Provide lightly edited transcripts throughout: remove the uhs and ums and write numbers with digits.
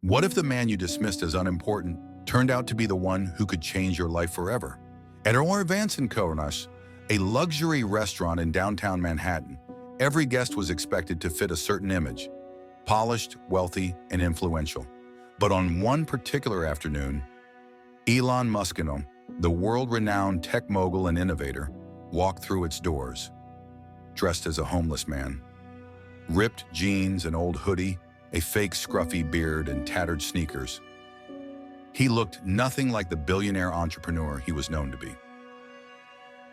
What if the man you dismissed as unimportant turned out to be the one who could change your life forever? At our Vance & Cornish, a luxury restaurant in downtown Manhattan, every guest was expected to fit a certain image: polished, wealthy, and influential. But on one particular afternoon, Elon Musk, the world-renowned tech mogul and innovator, walked through its doors, dressed as a homeless man. Ripped jeans, an old hoodie, a fake scruffy beard, and tattered sneakers. He looked nothing like the billionaire entrepreneur he was known to be.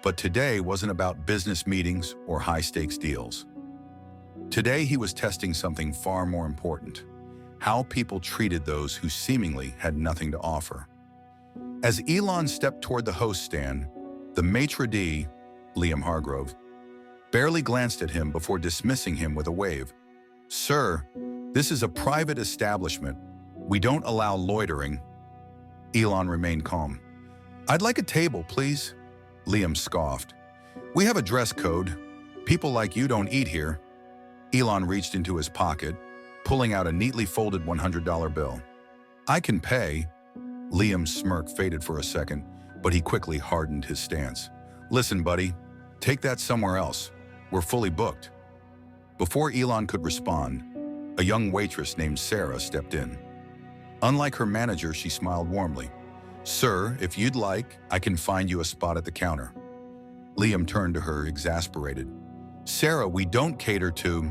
But today wasn't about business meetings or high-stakes deals. Today he was testing something far more important: how people treated those who seemingly had nothing to offer. As Elon stepped toward the host stand, the maitre d', Liam Hargrove, barely glanced at him before dismissing him with a wave. "Sir, this is a private establishment. We don't allow loitering." Elon remained calm. "I'd like a table, please," Liam scoffed. "We have a dress code. People like you don't eat here." Elon reached into his pocket, pulling out a neatly folded $100 bill. "I can pay." Liam's smirk faded for a second, but he quickly hardened his stance. "Listen, buddy, take that somewhere else. We're fully booked." Before Elon could respond, a young waitress named Sarah stepped in. Unlike her manager, she smiled warmly. "Sir, if you'd like, I can find you a spot at the counter." Liam turned to her, exasperated. "Sarah, we don't cater to—"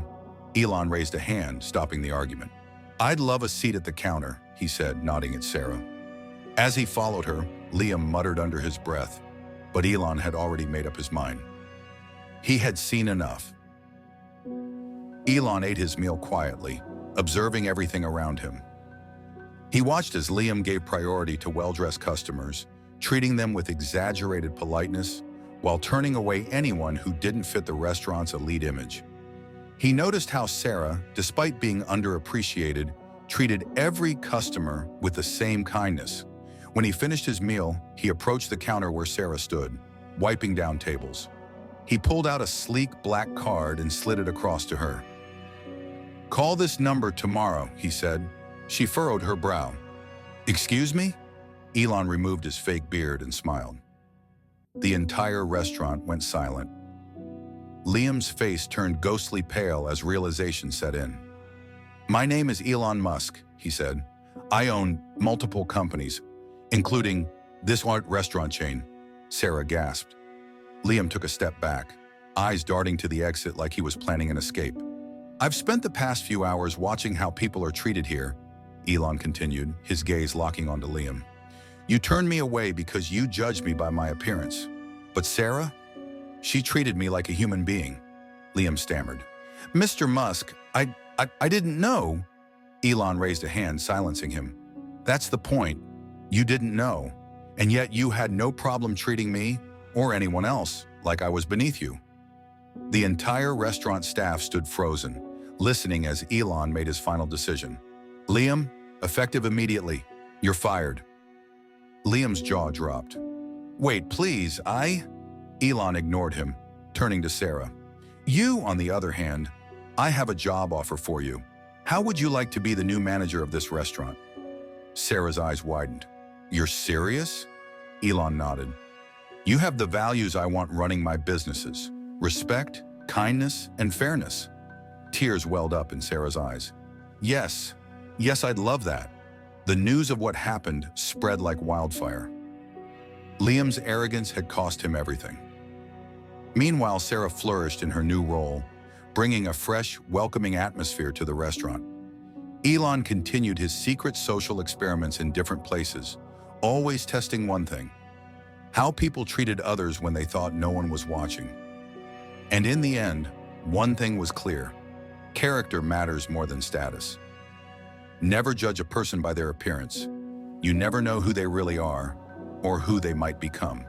Elon raised a hand, stopping the argument. "I'd love a seat at the counter," he said, nodding at Sarah. As he followed her, Liam muttered under his breath, but Elon had already made up his mind. He had seen enough. Elon ate his meal quietly, observing everything around him. He watched as Liam gave priority to well-dressed customers, treating them with exaggerated politeness, while turning away anyone who didn't fit the restaurant's elite image. He noticed how Sarah, despite being underappreciated, treated every customer with the same kindness. When he finished his meal, he approached the counter where Sarah stood, wiping down tables. He pulled out a sleek black card and slid it across to her. "Call this number tomorrow," he said. She furrowed her brow. "Excuse me?" Elon removed his fake beard and smiled. The entire restaurant went silent. Liam's face turned ghostly pale as realization set in. "My name is Elon Musk," he said. "I own multiple companies, including this restaurant chain." Sarah gasped. Liam took a step back, eyes darting to the exit like he was planning an escape. "I've spent the past few hours watching how people are treated here," Elon continued, his gaze locking onto Liam. "You turned me away because you judged me by my appearance. But Sarah? She treated me like a human being." Liam stammered. "Mr. Musk, I didn't know." Elon raised a hand, silencing him. "That's the point. You didn't know. And yet you had no problem treating me, or anyone else, like I was beneath you." The entire restaurant staff stood frozen, listening as Elon made his final decision. "Liam, effective immediately. You're fired." Liam's jaw dropped. "Wait, please, Elon ignored him, turning to Sarah. "You, on the other hand, I have a job offer for you. How would you like to be the new manager of this restaurant?" Sarah's eyes widened. "You're serious?" Elon nodded. "You have the values I want running my businesses: respect, kindness, and fairness." Tears welled up in Sarah's eyes. Yes, I'd love that." The news of what happened spread like wildfire. Liam's arrogance had cost him everything. Meanwhile, Sarah flourished in her new role, bringing a fresh, welcoming atmosphere to the restaurant. Elon continued his secret social experiments in different places, always testing one thing: how people treated others when they thought no one was watching. And in the end, one thing was clear: character matters more than status. Never judge a person by their appearance. You never know who they really are or who they might become.